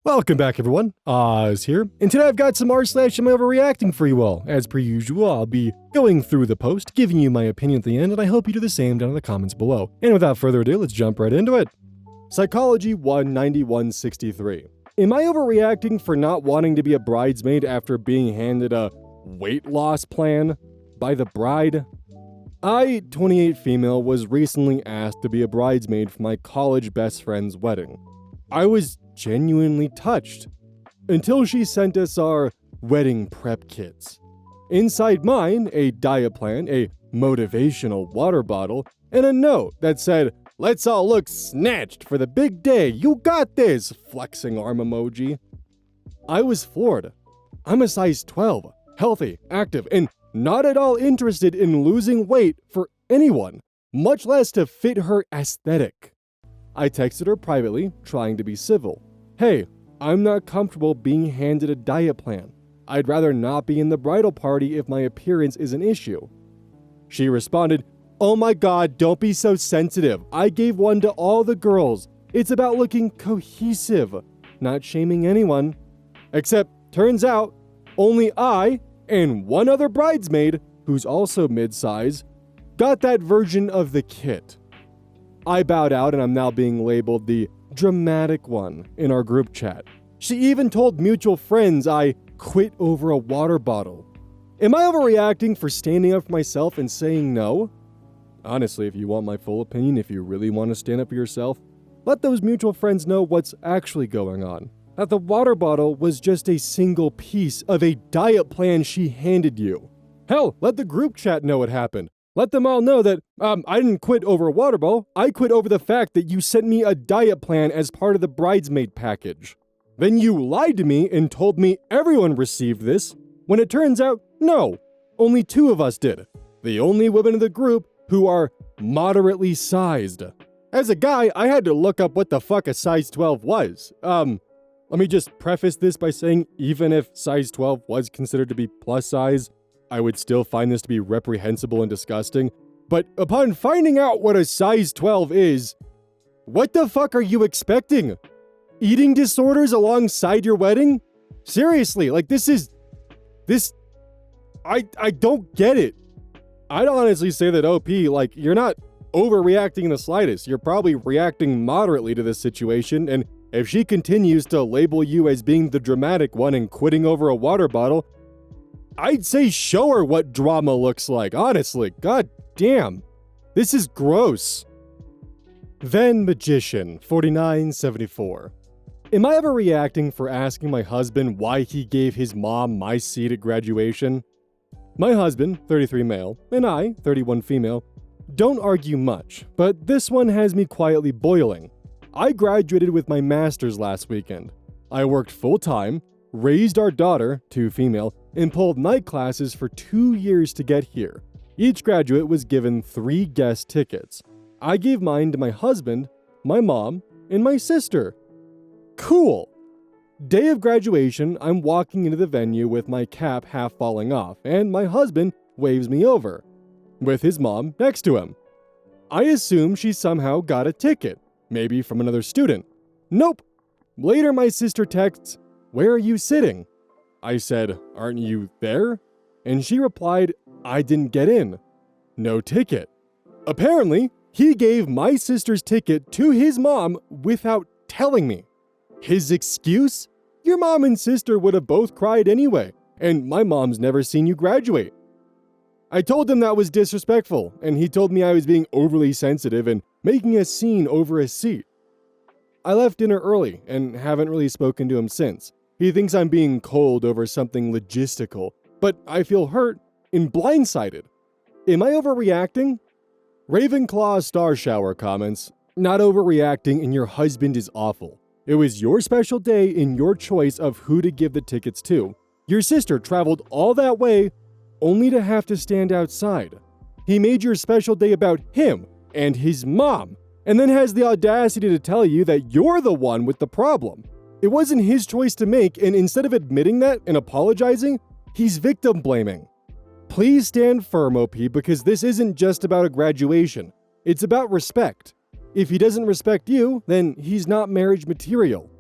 Welcome back, everyone. Oz here, and today I've got some r/AmIOverReacting for you all. As per usual, I'll be going through the post, giving you my opinion at the end, and I hope you do the same down in the comments below. And without further ado, let's jump right into it. Psychology 19163. Am I overreacting for not wanting to be a bridesmaid after being handed a weight loss plan by the bride? I, 28 female, was recently asked to be a bridesmaid for my college best friend's wedding. I was genuinely touched until she sent us our wedding prep kits. Inside mine, a diet plan, a motivational water bottle, and a note that said, "Let's all look snatched for the big day, you got this," flexing arm emoji. I was floored. I'm a size 12, healthy, active, and not at all interested in losing weight for anyone, much less to fit her aesthetic. I texted her privately, trying to be civil. "Hey, I'm not comfortable being handed a diet plan. I'd rather not be in the bridal party if my appearance is an issue." She responded, "Oh my god, don't be so sensitive. I gave one to all the girls. It's about looking cohesive, not shaming anyone." Except, turns out, only I and one other bridesmaid, who's also mid-size, got that version of the kit. I bowed out and I'm now being labeled the dramatic one in our group chat. She even told mutual friends I quit over a water bottle. Am I overreacting for standing up for myself and saying no? Honestly, if you want my full opinion, if you really want to stand up for yourself, let those mutual friends know what's actually going on. That the water bottle was just a single piece of a diet plan she handed you. Hell, let the group chat know what happened. Let them all know that, I didn't quit over a water bottle. I quit over the fact that you sent me a diet plan as part of the bridesmaid package. Then you lied to me and told me everyone received this, when it turns out, no, only 2 of us did. The only women in the group who are moderately sized. As a guy, I had to look up what the fuck a size 12 was. Let me just preface this by saying even if size 12 was considered to be plus size, I would still find this to be reprehensible and disgusting. But upon finding out what a size 12 is, what the fuck are you expecting? Eating disorders alongside your wedding? Seriously, like I don't get it. I'd honestly say that OP, like, you're not overreacting in the slightest. You're probably reacting moderately to this situation, and if she continues to label you as being the dramatic one and quitting over a water bottle, I'd say show her what drama looks like, honestly. God damn. This is gross. Then Magician 4974. Am I ever reacting for asking my husband why he gave his mom my seat at graduation? My husband, 33 male, and I, 31 female, don't argue much, but this one has me quietly boiling. I graduated with my master's last weekend. I worked full-time, raised our daughter, 2 female, and pulled night classes for 2 years to get here. Each graduate was given 3 guest tickets. I gave mine to my husband, my mom, and my sister. Cool. Day of graduation, I'm walking into the venue with my cap half falling off, and my husband waves me over, with his mom next to him. I assume she somehow got a ticket, maybe from another student. Nope. Later, my sister texts, "Where are you sitting?" I said, "Aren't you there?" And she replied, "I didn't get in. No ticket." Apparently, he gave my sister's ticket to his mom without telling me. His excuse? Your mom and sister would have both cried anyway, and my mom's never seen you graduate. I told him that was disrespectful, and he told me I was being overly sensitive and making a scene over a seat. I left dinner early and haven't really spoken to him since. He thinks I'm being cold over something logistical, but I feel hurt and blindsided. Am I overreacting? Ravenclaw Star Shower comments, "Not overreacting and your husband is awful. It was your special day and your choice of who to give the tickets to. Your sister traveled all that way only to have to stand outside. He made your special day about him and his mom, and then has the audacity to tell you that you're the one with the problem. It wasn't his choice to make, and instead of admitting that and apologizing, he's victim blaming. Please stand firm, OP, because this isn't just about a graduation. It's about respect. If he doesn't respect you, then he's not marriage material."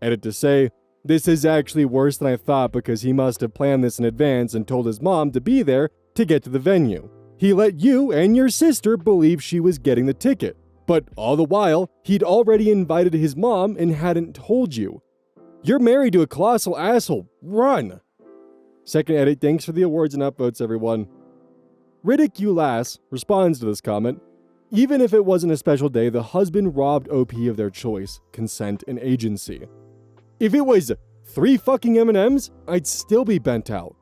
Edit to say, this is actually worse than I thought because he must have planned this in advance and told his mom to be there to get to the venue. He let you and your sister believe she was getting the ticket, but all the while, he'd already invited his mom and hadn't told you. You're married to a colossal asshole. Run! Second edit, thanks for the awards and upvotes, everyone. Riddiculas responds to this comment. Even if it wasn't a special day, the husband robbed OP of their choice, consent, and agency. If it was 3 fucking M&Ms, I'd still be bent out.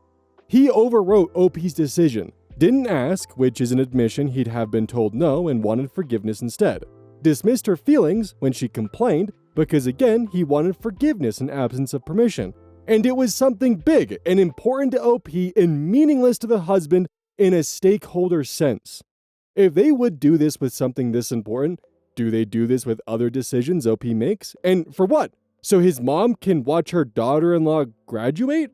He overwrote OP's decision, didn't ask, which is an admission he'd have been told no and wanted forgiveness instead. Dismissed her feelings when she complained because again, he wanted forgiveness in absence of permission. And it was something big and important to OP and meaningless to the husband in a stakeholder sense. If they would do this with something this important, do they do this with other decisions OP makes? And for what? So his mom can watch her daughter-in-law graduate?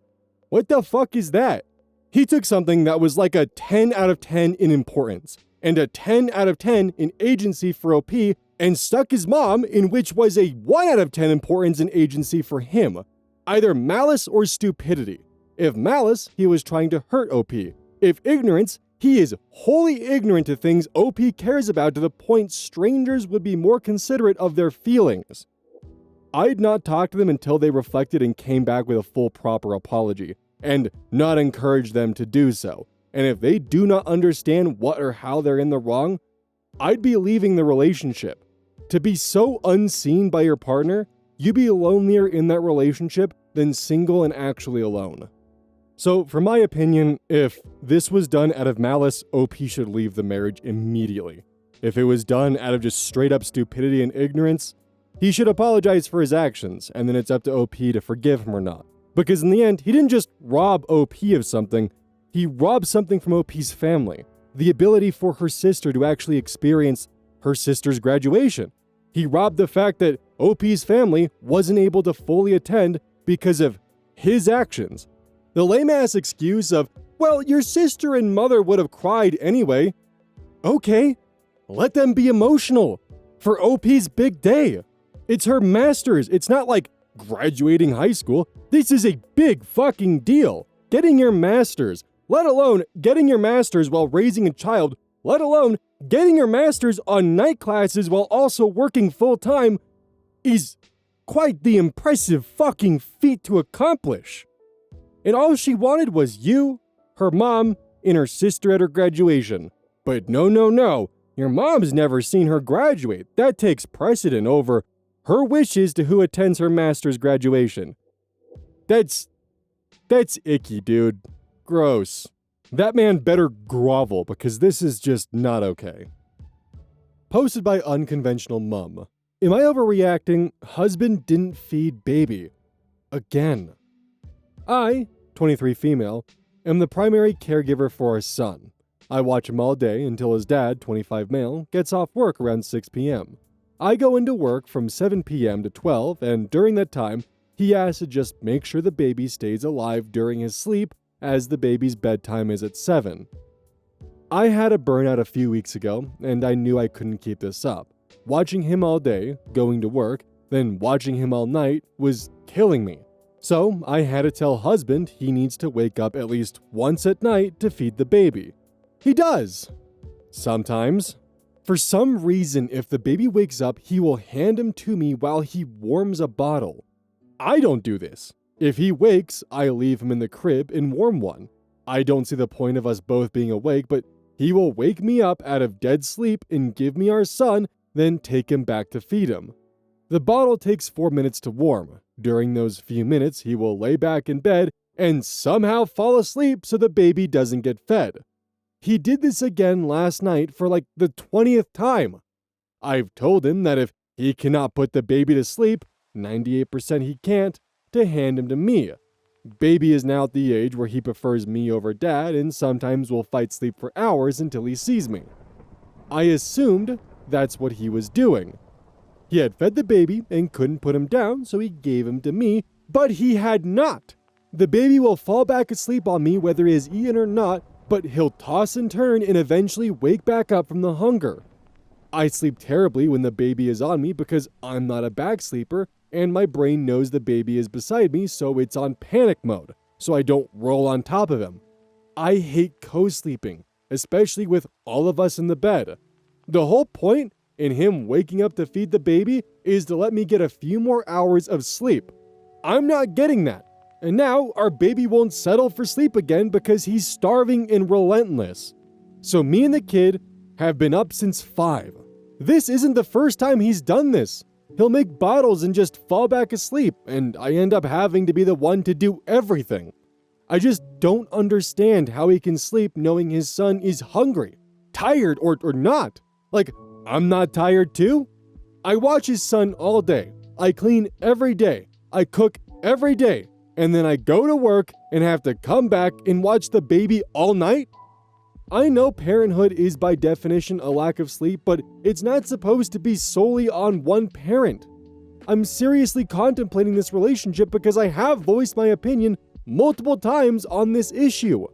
What the fuck is that? He took something that was like a 10 out of 10 in importance and a 10 out of 10 in agency for OP and stuck his mom in which was a 1 out of 10 importance and agency for him. Either malice or stupidity. If malice, he was trying to hurt OP. If ignorance, he is wholly ignorant to things OP cares about to the point strangers would be more considerate of their feelings. I'd not talk to them until they reflected and came back with a full proper apology, and not encourage them to do so. And if they do not understand what or how they're in the wrong, I'd be leaving the relationship. To be so unseen by your partner, you'd be lonelier in that relationship than single and actually alone. So, for my opinion, if this was done out of malice, OP should leave the marriage immediately. If it was done out of just straight up stupidity and ignorance, he should apologize for his actions, and then it's up to OP to forgive him or not. Because in the end, he didn't just rob OP of something, he robbed something from OP's family. The ability for her sister to actually experience her sister's graduation. He robbed the fact that OP's family wasn't able to fully attend because of his actions. The lame-ass excuse of, well, your sister and mother would have cried anyway. Okay, let them be emotional for OP's big day. It's her master's. It's not like graduating high school. This is a big fucking deal. Getting your master's, let alone getting your master's while raising a child, let alone getting your master's on night classes while also working full-time, is quite the impressive fucking feat to accomplish. And all she wanted was you, her mom, and her sister at her graduation. But no. Your mom's never seen her graduate. That takes precedent over her wishes to who attends her master's graduation. That's icky, dude. Gross. That man better grovel because this is just not okay. Posted by Unconventional Mum. Am I overreacting? Husband didn't feed baby. Again. I, 23 female, am the primary caregiver for our son. I watch him all day until his dad, 25 male, gets off work around 6 p.m. I go into work from 7 p.m. to 12, and during that time, he has to just make sure the baby stays alive during his sleep as the baby's bedtime is at 7. I had a burnout a few weeks ago, and I knew I couldn't keep this up. Watching him all day, going to work, then watching him all night was killing me. So I had to tell husband he needs to wake up at least once at night to feed the baby. He does. Sometimes. For some reason, if the baby wakes up, he will hand him to me while he warms a bottle. I don't do this. If he wakes, I leave him in the crib and warm one. I don't see the point of us both being awake, but he will wake me up out of dead sleep and give me our son, then take him back to feed him. The bottle takes 4 minutes to warm. During those few minutes, he will lay back in bed and somehow fall asleep so the baby doesn't get fed. He did this again last night for like the 20th time. I've told him that if he cannot put the baby to sleep, 98% he can't, to hand him to me. Baby is now at the age where he prefers me over dad and sometimes will fight sleep for hours until he sees me. I assumed that's what he was doing. He had fed the baby and couldn't put him down, so he gave him to me, but he had not. The baby will fall back asleep on me whether he has eaten or not, but he'll toss and turn and eventually wake back up from the hunger. I sleep terribly when the baby is on me because I'm not a back sleeper, and my brain knows the baby is beside me, so it's on panic mode, so I don't roll on top of him. I hate co-sleeping, especially with all of us in the bed. The whole point in him waking up to feed the baby is to let me get a few more hours of sleep. I'm not getting that. And now our baby won't settle for sleep again because he's starving and relentless. So me and the kid have been up since 5. This isn't the first time he's done this. He'll make bottles and just fall back asleep, and I end up having to be the one to do everything. I just don't understand how he can sleep knowing his son is hungry, tired, or not. Like, I'm not tired too? I watch his son all day. I clean every day. I cook every day. And then I go to work and have to come back and watch the baby all night? I know parenthood is by definition a lack of sleep, but it's not supposed to be solely on one parent. I'm seriously contemplating this relationship because I have voiced my opinion multiple times on this issue.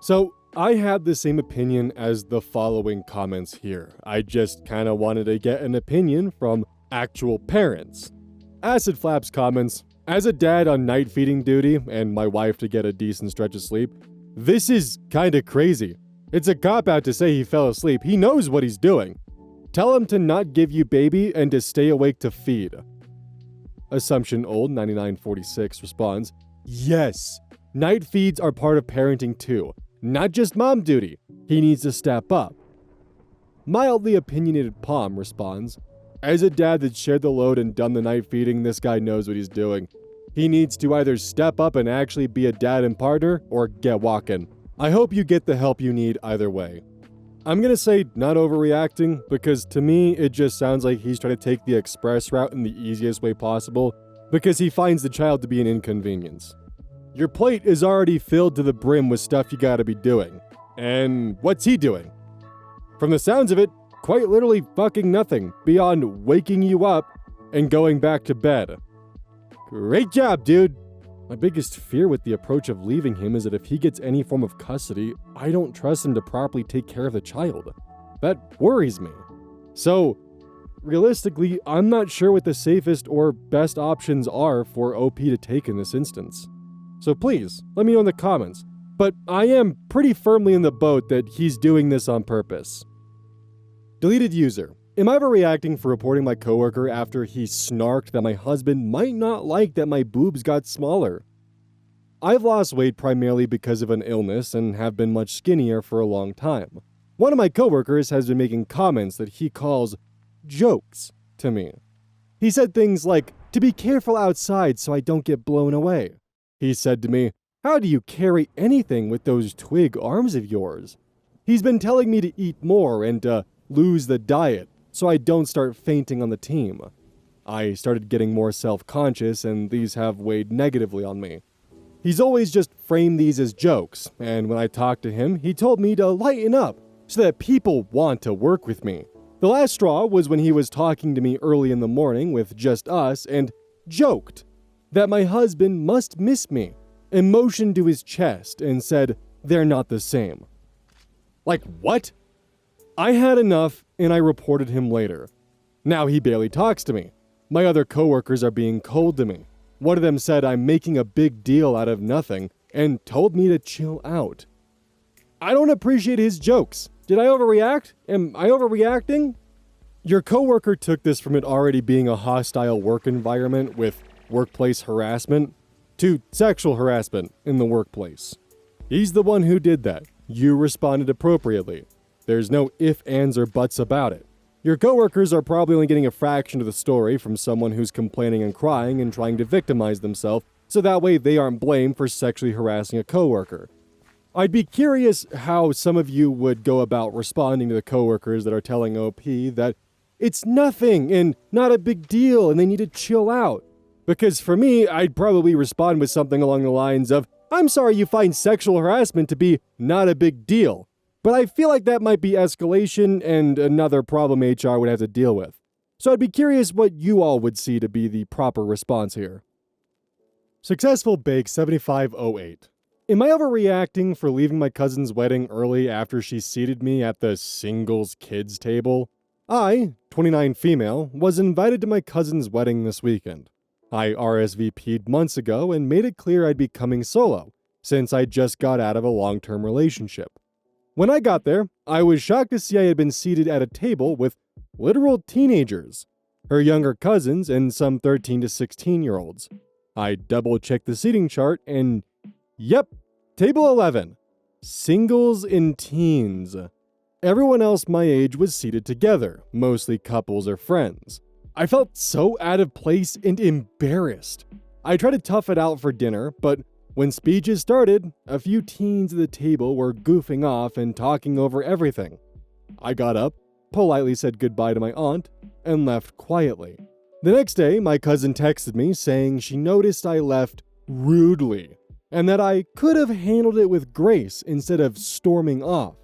So I had the same opinion as the following comments here. I just kind of wanted to get an opinion from actual parents. Acid Flaps comments, as a dad on night feeding duty and my wife to get a decent stretch of sleep, this is kind of crazy. It's a cop-out to say he fell asleep. He knows what he's doing. Tell him to not give you baby and to stay awake to feed. Assumption Old 9946 responds, yes, night feeds are part of parenting too, not just mom duty. He needs to step up. Mildly opinionated Palm responds, as a dad that shared the load and done the night feeding, this guy knows what he's doing. He needs to either step up and actually be a dad and partner, or get walking. I hope you get the help you need either way. I'm gonna say not overreacting, because to me, it just sounds like he's trying to take the express route in the easiest way possible, because he finds the child to be an inconvenience. Your plate is already filled to the brim with stuff you gotta be doing. And what's he doing? From the sounds of it, quite literally fucking nothing, beyond waking you up and going back to bed. Great job, dude! My biggest fear with the approach of leaving him is that if he gets any form of custody, I don't trust him to properly take care of the child. That worries me. So, realistically, I'm not sure what the safest or best options are for OP to take in this instance. So please, let me know in the comments. But I am pretty firmly in the boat that he's doing this on purpose. Deleted user. Am I overreacting for reporting my coworker after he snarked that my husband might not like that my boobs got smaller? I've lost weight primarily because of an illness and have been much skinnier for a long time. One of my coworkers has been making comments that he calls jokes to me. He said things like, to be careful outside so I don't get blown away. He said to me, how do you carry anything with those twig arms of yours? He's been telling me to eat more and lose the diet so I don't start fainting on the team. I started getting more self-conscious and these have weighed negatively on me. He's always just framed these as jokes, and when I talked to him, he told me to lighten up so that people want to work with me. The last straw was when he was talking to me early in the morning with just us and joked that my husband must miss me and motioned to his chest and said, they're not the same. Like, what? I had enough and I reported him later. Now he barely talks to me. My other coworkers are being cold to me. One of them said I'm making a big deal out of nothing and told me to chill out. I don't appreciate his jokes. Did I overreact? Am I overreacting? Your coworker took this from it already being a hostile work environment with workplace harassment to sexual harassment in the workplace. He's the one who did that. You responded appropriately. There's no ifs, ands, or buts about it. Your coworkers are probably only getting a fraction of the story from someone who's complaining and crying and trying to victimize themselves, so that way they aren't blamed for sexually harassing a coworker. I'd be curious how some of you would go about responding to the coworkers that are telling OP that it's nothing and not a big deal and they need to chill out. Because for me, I'd probably respond with something along the lines of, I'm sorry you find sexual harassment to be not a big deal. But I feel like that might be escalation and another problem HR would have to deal with. So I'd be curious what you all would see to be the proper response here. Successful Bake 7508. Am I overreacting for leaving my cousin's wedding early after she seated me at the singles kids table? I, 29 female, was invited to my cousin's wedding this weekend. I RSVP'd months ago and made it clear I'd be coming solo, since I just got out of a long-term relationship. When I got there, I was shocked to see I had been seated at a table with literal teenagers, her younger cousins, and some 13 to 16-year-olds. I double-checked the seating chart and, yep, table 11. Singles and teens. Everyone else my age was seated together, mostly couples or friends. I felt so out of place and embarrassed. I tried to tough it out for dinner, but when speeches started, a few teens at the table were goofing off and talking over everything. I got up, politely said goodbye to my aunt, and left quietly. The next day, my cousin texted me saying she noticed I left rudely, and that I could have handled it with grace instead of storming off.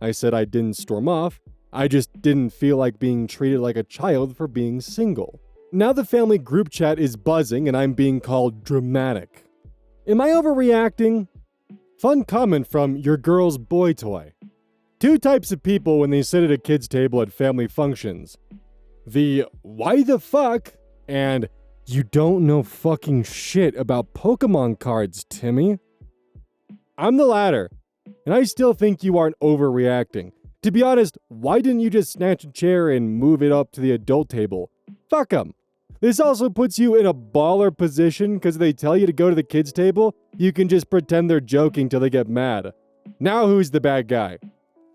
I said I didn't storm off, I just didn't feel like being treated like a child for being single. Now the family group chat is buzzing and I'm being called dramatic. Am I overreacting? Fun comment from your girl's boy toy. Two types of people when they sit at a kid's table at family functions. The why the fuck and you don't know fucking shit about Pokemon cards, Timmy. I'm the latter, and I still think you aren't overreacting. To be honest, why didn't you just snatch a chair and move it up to the adult table? Fuck 'em. This also puts you in a baller position because they tell you to go to the kids' table, you can just pretend they're joking till they get mad. Now who's the bad guy?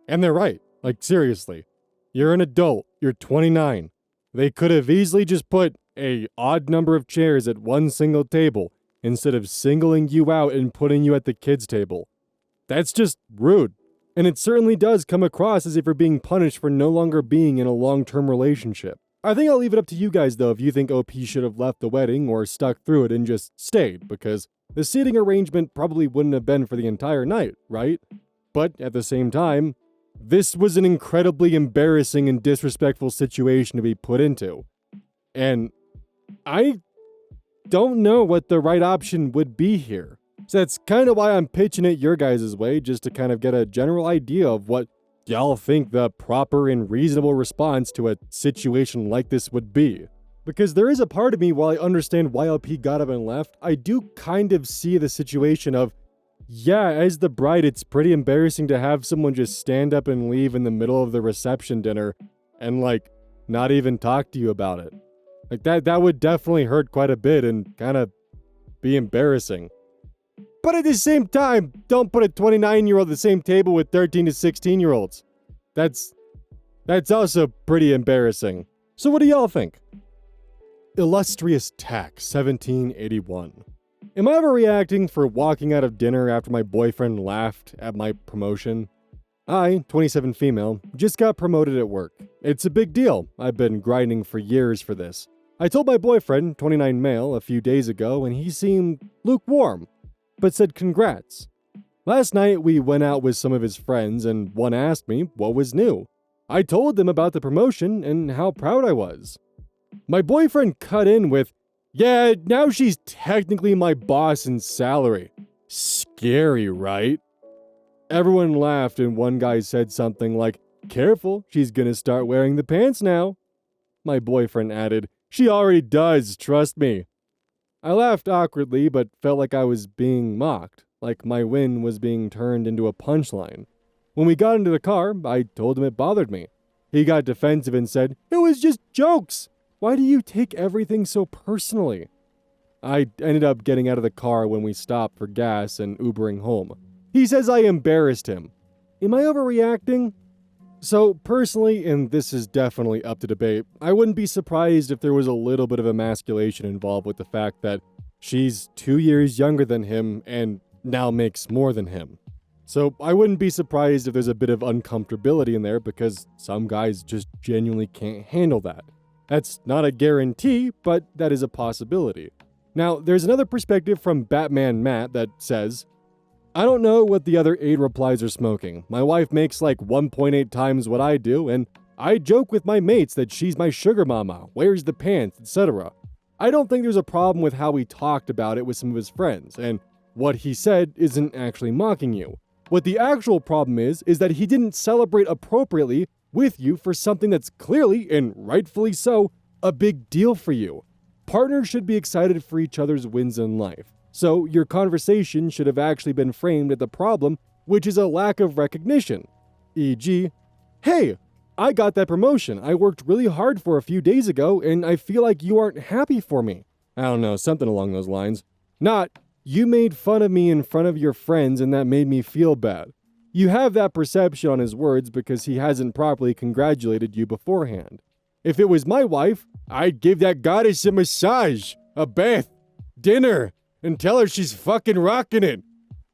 And they're right. Like, seriously. You're an adult. You're 29. They could have easily just put an odd number of chairs at one single table instead of singling you out and putting you at the kids' table. That's just rude. And it certainly does come across as if you're being punished for no longer being in a long-term relationship. I think I'll leave it up to you guys though if you think OP should have left the wedding or stuck through it and just stayed, because the seating arrangement probably wouldn't have been for the entire night, right? But at the same time, this was an incredibly embarrassing and disrespectful situation to be put into. And I don't know what the right option would be here. So that's kind of why I'm pitching it your guys' way, just to kind of get a general idea of what y'all think the proper and reasonable response to a situation like this would be. Because there is a part of me, while I understand why LP got up and left, I do kind of see the situation of, yeah, as the bride, it's pretty embarrassing to have someone just stand up and leave in the middle of the reception dinner and, like, not even talk to you about it. Like, that would definitely hurt quite a bit and kind of be embarrassing. But at the same time, don't put a 29-year-old at the same table with 13 to 16-year-olds. That's also pretty embarrassing. So what do y'all think? Illustrious Tack 1781. Am I overreacting for walking out of dinner after my boyfriend laughed at my promotion? I, 27 female, just got promoted at work. It's a big deal. I've been grinding for years for this. I told my boyfriend, 29 male, a few days ago, and he seemed lukewarm, but said congrats. Last night we went out with some of his friends and one asked me what was new. I told them about the promotion and how proud I was. My boyfriend cut in with, yeah, now she's technically my boss in salary. Scary, right? Everyone laughed and one guy said something like, careful, she's gonna start wearing the pants now. My boyfriend added, she already does, trust me. I laughed awkwardly, but felt like I was being mocked, like my win was being turned into a punchline. When we got into the car, I told him it bothered me. He got defensive and said, it was just jokes. Why do you take everything so personally? I ended up getting out of the car when we stopped for gas and Ubering home. He says I embarrassed him. Am I overreacting? So personally, and this is definitely up to debate, I wouldn't be surprised if there was a little bit of emasculation involved with the fact that she's 2 years younger than him and now makes more than him. So I wouldn't be surprised if there's a bit of uncomfortability in there because some guys just genuinely can't handle that. That's not a guarantee, but that is a possibility. Now, there's another perspective from Batman Matt that says, I don't know what the other 8 replies are smoking. My wife makes like 1.8 times what I do, and I joke with my mates that she's my sugar mama, wears the pants, etc. I don't think there's a problem with how he talked about it with some of his friends, and what he said isn't actually mocking you. What the actual problem is that he didn't celebrate appropriately with you for something that's clearly, and rightfully so, a big deal for you. Partners should be excited for each other's wins in life. So your conversation should have actually been framed at the problem, which is a lack of recognition. E.g., hey, I got that promotion I worked really hard for a few days ago, and I feel like you aren't happy for me. I don't know, something along those lines. Not, you made fun of me in front of your friends and that made me feel bad. You have that perception on his words because he hasn't properly congratulated you beforehand. If it was my wife, I'd give that goddess a massage, a bath, dinner, and tell her she's fucking rocking it,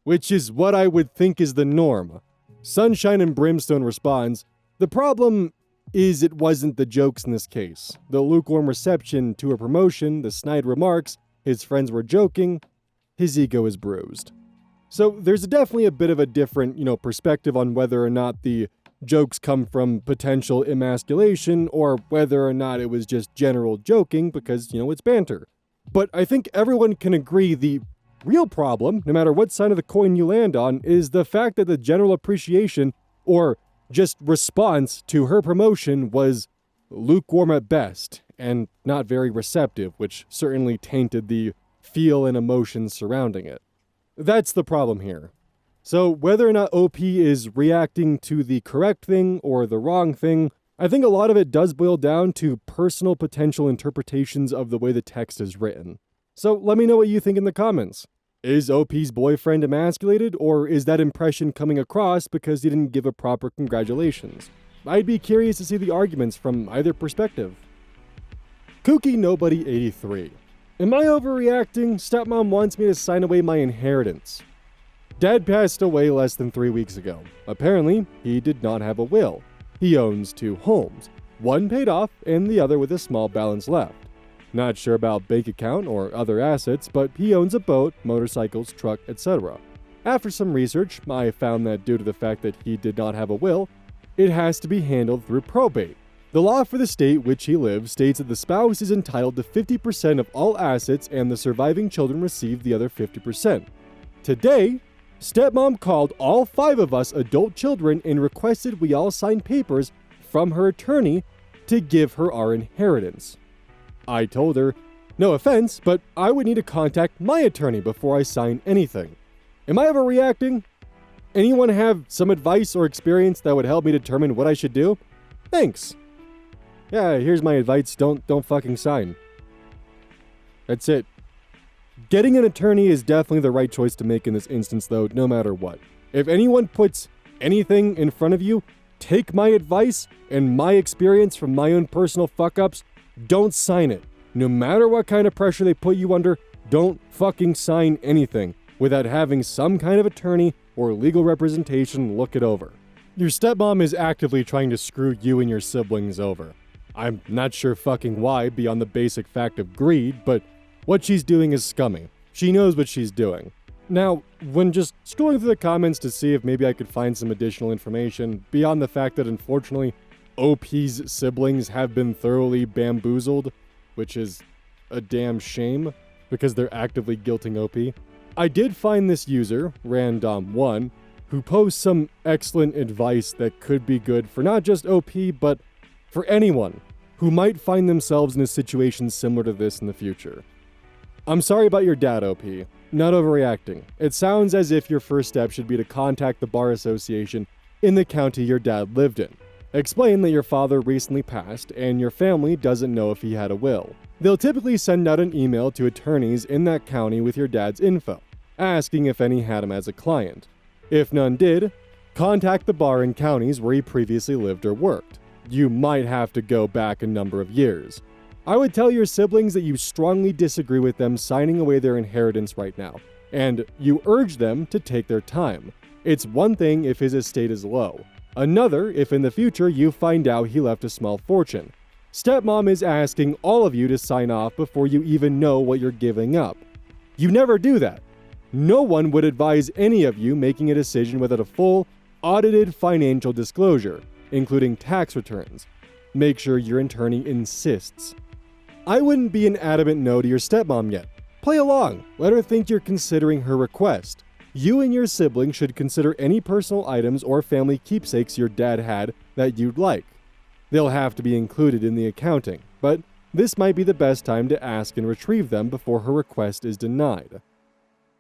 which is what I would think is the norm. Sunshine and Brimstone responds, the problem is it wasn't the jokes in this case. The lukewarm reception to a promotion, the snide remarks, his friends were joking, his ego is bruised. So there's definitely a bit of a different, perspective on whether or not the jokes come from potential emasculation or whether or not it was just general joking because, it's banter. But I think everyone can agree the real problem, no matter what side of the coin you land on, is the fact that the general appreciation or just response to her promotion was lukewarm at best and not very receptive, which certainly tainted the feel and emotions surrounding it. That's the problem here. So whether or not OP is reacting to the correct thing or the wrong thing, I think a lot of it does boil down to personal potential interpretations of the way the text is written. So let me know what you think in the comments. Is OP's boyfriend emasculated, or is that impression coming across because he didn't give a proper congratulations? I'd be curious to see the arguments from either perspective. Kooky Nobody 83. Am I overreacting? Stepmom wants me to sign away my inheritance. Dad passed away less than 3 weeks ago. Apparently, he did not have a will. He owns 2 homes, one paid off and the other with a small balance left. Not sure about bank account or other assets, but he owns a boat, motorcycles, truck, etc. After some research, I found that due to the fact that he did not have a will, it has to be handled through probate. The law for the state which he lives states that the spouse is entitled to 50% of all assets and the surviving children receive the other 50%. Today, Stepmom called all 5 of us adult children and requested we all sign papers from her attorney to give her our inheritance. I told her, no offense, but I would need to contact my attorney before I sign anything. Am I overreacting? Anyone have some advice or experience that would help me determine what I should do? Thanks. Yeah, here's my advice, don't fucking sign. That's it. Getting an attorney is definitely the right choice to make in this instance though, no matter what. If anyone puts anything in front of you, take my advice and my experience from my own personal fuck-ups, don't sign it. No matter what kind of pressure they put you under, don't fucking sign anything without having some kind of attorney or legal representation look it over. Your stepmom is actively trying to screw you and your siblings over. I'm not sure fucking why beyond the basic fact of greed, but what she's doing is scummy. She knows what she's doing. Now, when just scrolling through the comments to see if maybe I could find some additional information, beyond the fact that unfortunately, OP's siblings have been thoroughly bamboozled, which is a damn shame, because they're actively guilting OP, I did find this user, Random1, who posts some excellent advice that could be good for not just OP, but for anyone who might find themselves in a situation similar to this in the future. I'm sorry about your dad, OP. Not overreacting. It sounds as if your first step should be to contact the bar association in the county your dad lived in. Explain that your father recently passed and your family doesn't know if he had a will. They'll typically send out an email to attorneys in that county with your dad's info, asking if any had him as a client. If none did, contact the bar in counties where he previously lived or worked. You might have to go back a number of years. I would tell your siblings that you strongly disagree with them signing away their inheritance right now, and you urge them to take their time. It's one thing if his estate is low. Another if in the future you find out he left a small fortune. Stepmom is asking all of you to sign off before you even know what you're giving up. You never do that. No one would advise any of you making a decision without a full, audited financial disclosure, including tax returns. Make sure your attorney insists. I wouldn't be an adamant no to your stepmom yet. Play along. Let her think you're considering her request. You and your sibling should consider any personal items or family keepsakes your dad had that you'd like. They'll have to be included in the accounting, but this might be the best time to ask and retrieve them before her request is denied.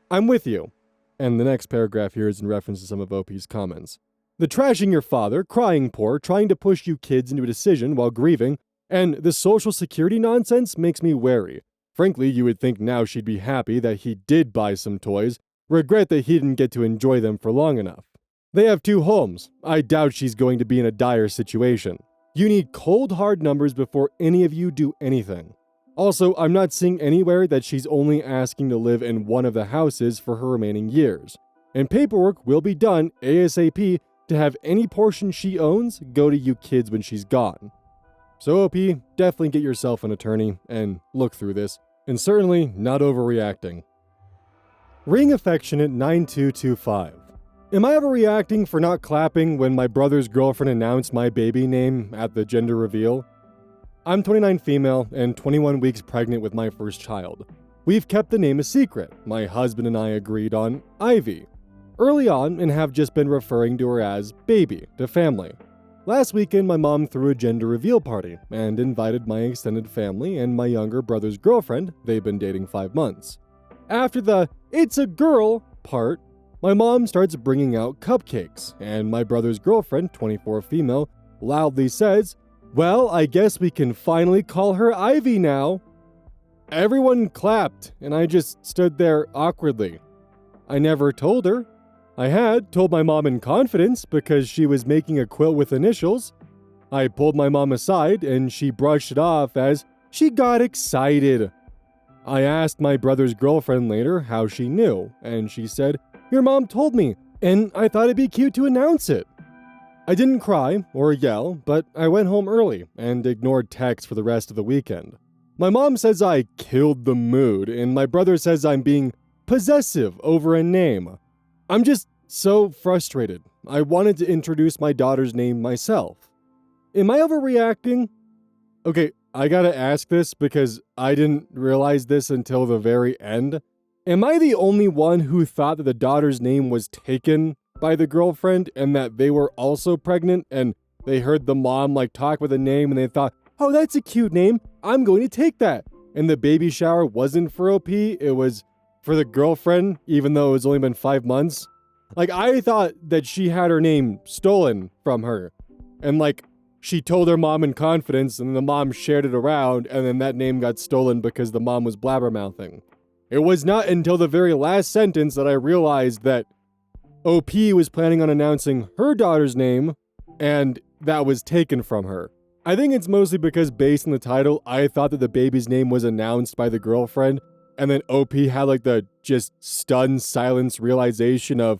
I'm with you. And the next paragraph here is in reference to some of OP's comments. The trashing your father, crying poor, trying to push you kids into a decision while grieving, and the social security nonsense makes me wary. Frankly, you would think now she'd be happy that he did buy some toys, regret that he didn't get to enjoy them for long enough. They have 2 homes. I doubt she's going to be in a dire situation. You need cold hard numbers before any of you do anything. Also, I'm not seeing anywhere that she's only asking to live in one of the houses for her remaining years. And paperwork will be done ASAP to have any portion she owns go to you kids when she's gone. So OP, definitely get yourself an attorney and look through this, and certainly not overreacting. Ring Affectionate 9225. Am I overreacting for not clapping when my brother's girlfriend announced my baby name at the gender reveal? I'm 29 female and 21 weeks pregnant with my first child. We've kept the name a secret. My husband and I agreed on Ivy early on and have just been referring to her as Baby to family. Last weekend, my mom threw a gender reveal party and invited my extended family and my younger brother's girlfriend. They've been dating 5 months. After the "it's a girl" part, my mom starts bringing out cupcakes, and my brother's girlfriend, 24 female, loudly says, "Well, I guess we can finally call her Ivy now." Everyone clapped, and I just stood there awkwardly. I never told her. I had told my mom in confidence because she was making a quilt with initials. I pulled my mom aside, and she brushed it off as she got excited. I asked my brother's girlfriend later how she knew, and she said, "Your mom told me, and I thought it'd be cute to announce it." I didn't cry or yell, but I went home early and ignored texts for the rest of the weekend. My mom says I killed the mood, and my brother says I'm being possessive over a name. I'm just so frustrated. I wanted to introduce my daughter's name myself. Am I overreacting? Okay, I gotta ask this because I didn't realize this until the very end. Am I the only one who thought that the daughter's name was taken by the girlfriend and that they were also pregnant and they heard the mom talk with a name and they thought, "Oh, that's a cute name, I'm going to take that." And the baby shower wasn't for OP, it was for the girlfriend, even though it's only been 5 months? I thought that she had her name stolen from her. And she told her mom in confidence, and the mom shared it around, and then that name got stolen because the mom was blabbermouthing. It was not until the very last sentence that I realized that OP was planning on announcing her daughter's name, and that was taken from her. I think it's mostly because based on the title, I thought that the baby's name was announced by the girlfriend, and then OP had the just stunned silence realization of,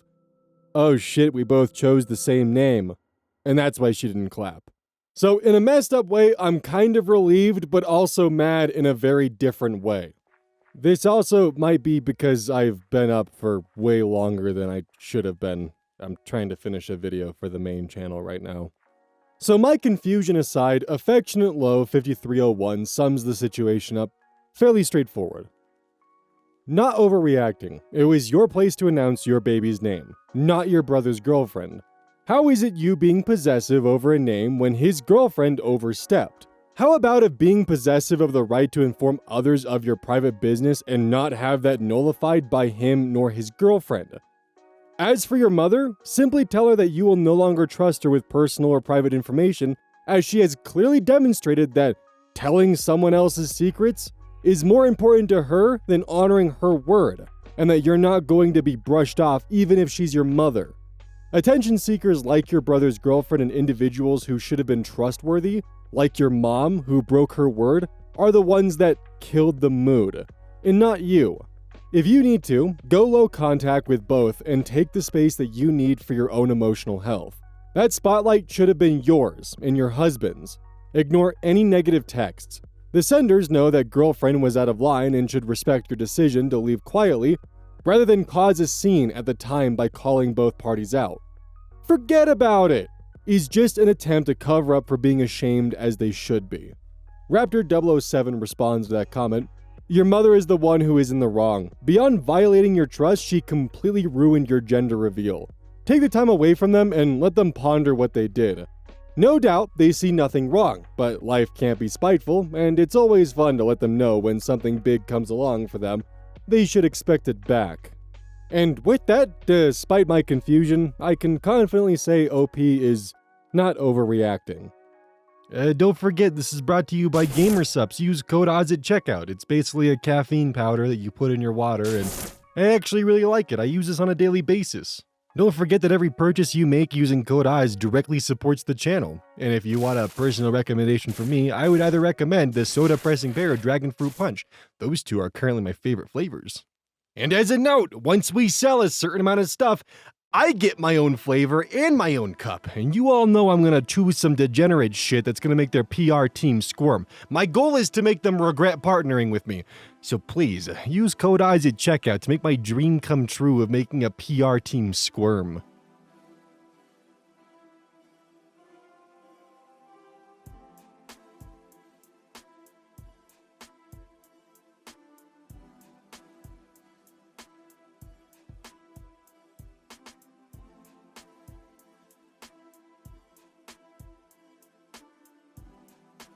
oh shit, we both chose the same name. And that's why she didn't clap. So in a messed up way, I'm kind of relieved, but also mad in a very different way. This also might be because I've been up for way longer than I should have been. I'm trying to finish a video for the main channel right now. So my confusion aside, Affectionate Low 5301 sums the situation up fairly straightforward. Not overreacting. It was your place to announce your baby's name, not your brother's girlfriend. How is it you being possessive over a name when his girlfriend overstepped? How about if being possessive of the right to inform others of your private business and not have that nullified by him nor his girlfriend? As for your mother, simply tell her that you will no longer trust her with personal or private information, as she has clearly demonstrated that telling someone else's secrets is more important to her than honoring her word, and that you're not going to be brushed off even if she's your mother. Attention seekers like your brother's girlfriend and individuals who should have been trustworthy, like your mom who broke her word, are the ones that killed the mood, and not you. If you need to, go low contact with both and take the space that you need for your own emotional health. That spotlight should have been yours and your husband's. Ignore any negative texts. The senders know that girlfriend was out of line and should respect your decision to leave quietly, rather than cause a scene at the time by calling both parties out. Forget about it! It's just an attempt to cover up for being ashamed as they should be. Raptor007 responds to that comment, "Your mother is the one who is in the wrong. Beyond violating your trust, she completely ruined your gender reveal. Take the time away from them and let them ponder what they did. No doubt they see nothing wrong, but life can't be spiteful, and it's always fun to let them know when something big comes along for them. They should expect it back. And with that, despite my confusion, I can confidently say OP is not overreacting. Don't forget, this is brought to you by GamerSupps. Use code ODDS at checkout. It's basically a caffeine powder that you put in your water, and I actually really like it. I use this on a daily basis. Don't forget that every purchase you make using code ODDS directly supports the channel. And if you want a personal recommendation from me, I would either recommend the Soda Pressing Pear or Dragon Fruit Punch. Those two are currently my favorite flavors. And as a note, once we sell a certain amount of stuff, I get my own flavor and my own cup, and you all know I'm gonna choose some degenerate shit that's gonna make their PR team squirm. My goal is to make them regret partnering with me. So please, use code ODDS at checkout to make my dream come true of making a PR team squirm.